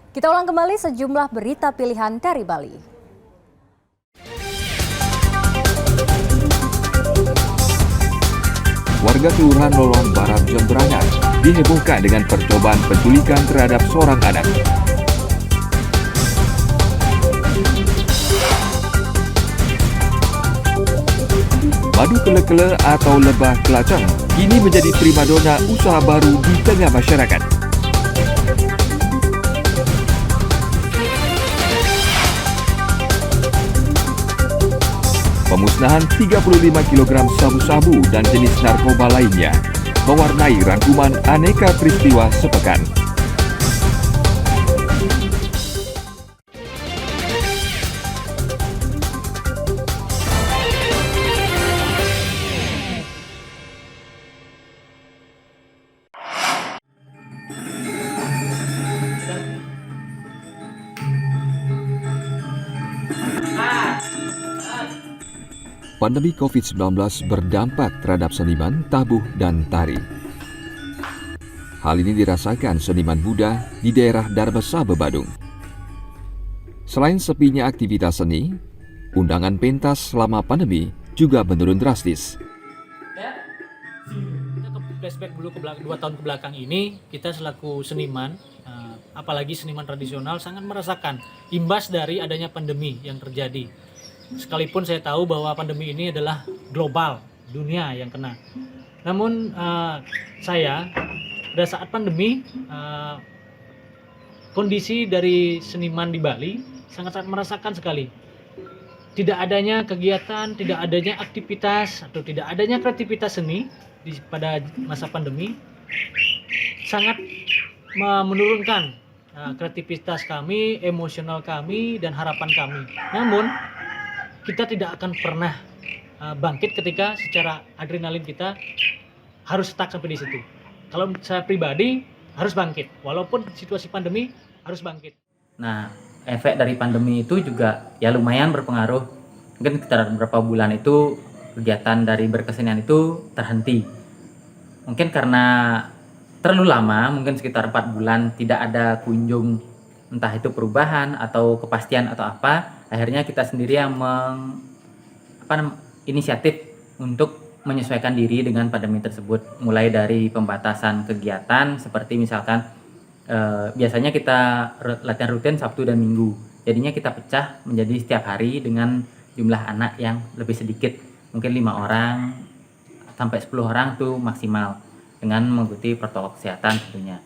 Kita ulang kembali sejumlah berita pilihan dari Bali. Warga Kelurahan Lolong Barat Jemberangan dihebohkan dengan percobaan penculikan terhadap seorang anak. Madu kele-kele atau lebah kelacang kini menjadi primadona usaha baru di tengah masyarakat. Pemusnahan 35 kg sabu-sabu dan jenis narkoba lainnya mewarnai rangkuman aneka peristiwa sepekan. Pandemi COVID-19 berdampak terhadap seniman, tabuh, dan tari. Hal ini dirasakan seniman muda di daerah Darbesa, Badung. Selain sepinya aktivitas seni, undangan pentas selama pandemi juga menurun drastis. Kita ke flashback dulu ke 2 tahun ke belakang ini, kita selaku seniman, apalagi seniman tradisional, sangat merasakan imbas dari adanya pandemi yang terjadi. Sekalipun saya tahu bahwa pandemi ini adalah global, dunia yang kena. Namun saya pada saat pandemi, kondisi dari seniman di Bali sangat merasakan sekali. Tidak adanya kegiatan, tidak adanya aktivitas, atau tidak adanya kreativitas seni pada masa pandemi sangat menurunkan kreativitas kami, emosional kami, dan harapan kami. Namun kita tidak akan pernah bangkit ketika secara adrenalin kita harus stuck sampai di situ. Kalau saya pribadi harus bangkit, walaupun situasi pandemi harus bangkit. Nah, efek dari pandemi itu juga ya lumayan berpengaruh. Mungkin sekitar beberapa bulan itu kegiatan dari berkesenian itu terhenti. Mungkin karena terlalu lama, mungkin sekitar 4 bulan tidak ada kunjung, entah itu perubahan atau kepastian atau apa. Akhirnya kita sendiri yang inisiatif untuk menyesuaikan diri dengan pandemi tersebut, mulai dari pembatasan kegiatan seperti misalkan biasanya kita latihan rutin Sabtu dan Minggu, jadinya kita pecah menjadi setiap hari dengan jumlah anak yang lebih sedikit, mungkin 5 orang sampai 10 orang tuh maksimal, dengan mengikuti protokol kesehatan tentunya.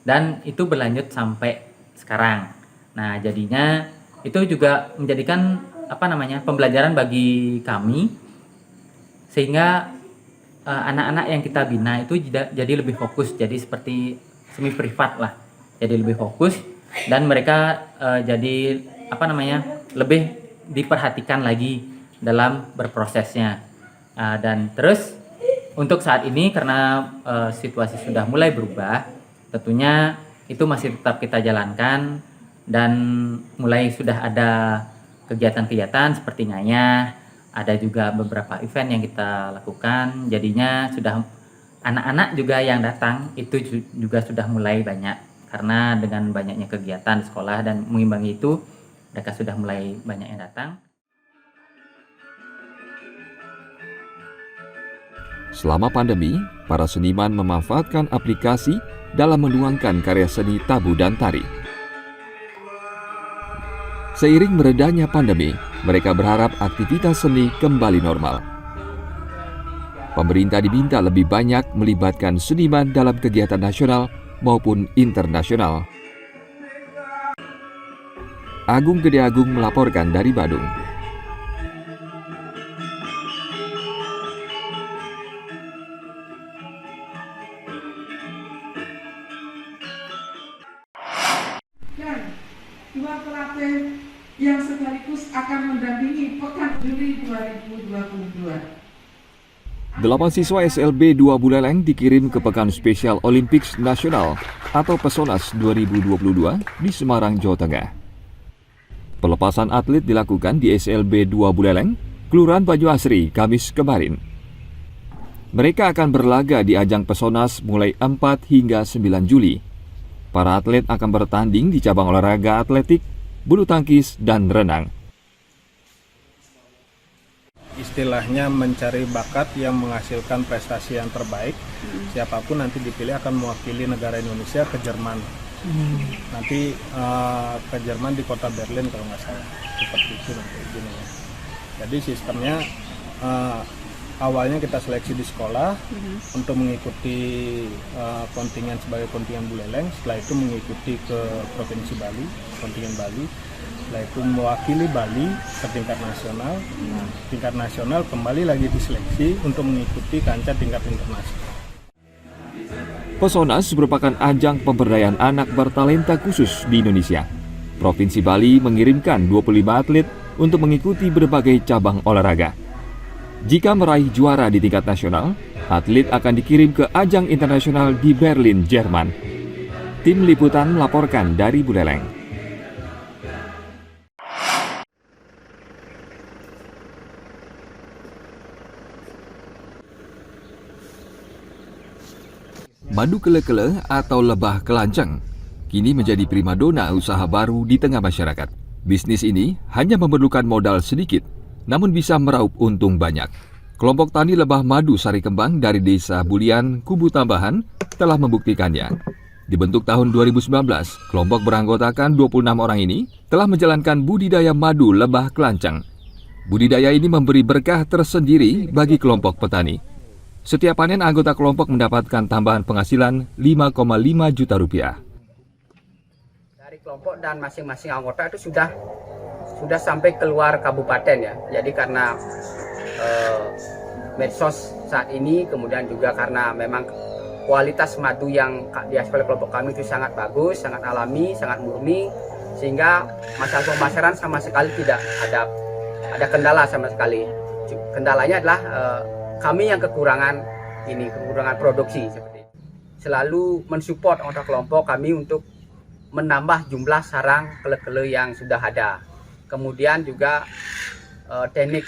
Dan itu berlanjut sampai sekarang. Nah, jadinya itu juga menjadikan pembelajaran bagi kami, sehingga anak-anak yang kita bina itu jadi lebih fokus, jadi seperti semi privat lah, jadi lebih fokus, dan mereka jadi lebih diperhatikan lagi dalam berprosesnya. Dan terus untuk saat ini karena situasi sudah mulai berubah, tentunya itu masih tetap kita jalankan. Dan mulai sudah ada kegiatan-kegiatan seperti ngayah, ada juga beberapa event yang kita lakukan, jadinya sudah anak-anak juga yang datang itu juga sudah mulai banyak, karena dengan banyaknya kegiatan di sekolah dan mengimbangi itu mereka sudah mulai banyak yang datang. Selama pandemi, para seniman memanfaatkan aplikasi dalam menuangkan karya seni tabuh dan tari. Seiring meredanya pandemi, mereka berharap aktivitas seni kembali normal. Pemerintah diminta lebih banyak melibatkan seniman dalam kegiatan nasional maupun internasional. Agung Gede Agung melaporkan dari Badung. Dan 2 pelatih yang sekaligus akan mendampingi Pekan Juli 2022. 8 siswa SLB 2 Buleleng dikirim ke Pekan Spesial Olimpiks Nasional atau Pesonas 2022 di Semarang, Jawa Tengah. Pelepasan atlet dilakukan di SLB 2 Buleleng, Kelurahan Banyu Asri, Kamis kemarin. Mereka akan berlaga di ajang Pesonas mulai 4 hingga 9 Juli. Para atlet akan bertanding di cabang olahraga atletik, bulu tangkis, dan renang. Istilahnya mencari bakat yang menghasilkan prestasi yang terbaik. Siapapun nanti dipilih akan mewakili negara Indonesia ke Jerman. Nanti ke Jerman di kota Berlin kalau nggak salah. Seperti itu nanti gini ya. Jadi sistemnya awalnya kita seleksi di sekolah untuk mengikuti kontingen sebagai kontingen buleleng. Setelah itu mengikuti ke Provinsi Bali, kontingen Bali. Setelah itu mewakili Bali ke tingkat nasional. Nah, tingkat nasional kembali lagi diseleksi untuk mengikuti kancah tingkat internasional. Pesonas merupakan ajang pemberdayaan anak bertalenta khusus di Indonesia. Provinsi Bali mengirimkan 25 atlet untuk mengikuti berbagai cabang olahraga. Jika meraih juara di tingkat nasional, atlet akan dikirim ke ajang internasional di Berlin, Jerman. Tim Liputan melaporkan dari Buleleng. Madu kele-kele atau lebah kelanceng kini menjadi primadona usaha baru di tengah masyarakat. Bisnis ini hanya memerlukan modal sedikit, namun bisa meraup untung banyak. Kelompok tani lebah madu Sari Kembang dari Desa Bulian, Kubu Tambahan telah membuktikannya. Dibentuk tahun 2019, kelompok beranggotakan 26 orang ini telah menjalankan budidaya madu lebah kelanceng. Budidaya ini memberi berkah tersendiri bagi kelompok petani. Setiap panen anggota kelompok mendapatkan tambahan penghasilan 5,5 juta rupiah. Dari kelompok dan masing-masing anggota itu sudah sampai keluar kabupaten ya. Jadi karena medsos saat ini, kemudian juga karena memang kualitas madu yang dihasilkan oleh kelompok kami itu sangat bagus, sangat alami, sangat murni, sehingga masalah pemasaran sama sekali tidak ada kendala sama sekali. Kendalanya adalah kami yang kekurangan produksi seperti itu. Selalu mensupport anggota kelompok kami untuk menambah jumlah sarang kele-kele yang sudah ada. Kemudian juga teknik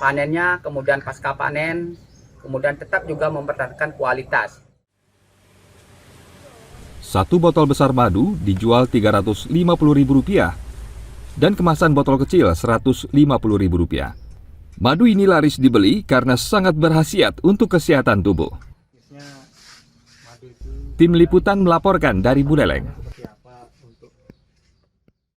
panennya, kemudian pasca panen, kemudian tetap juga mempertahankan kualitas. Satu botol besar madu dijual Rp350.000 dan kemasan botol kecil Rp150.000. Madu ini laris dibeli karena sangat berkhasiat untuk kesehatan tubuh. Tim Liputan melaporkan dari Buleleng.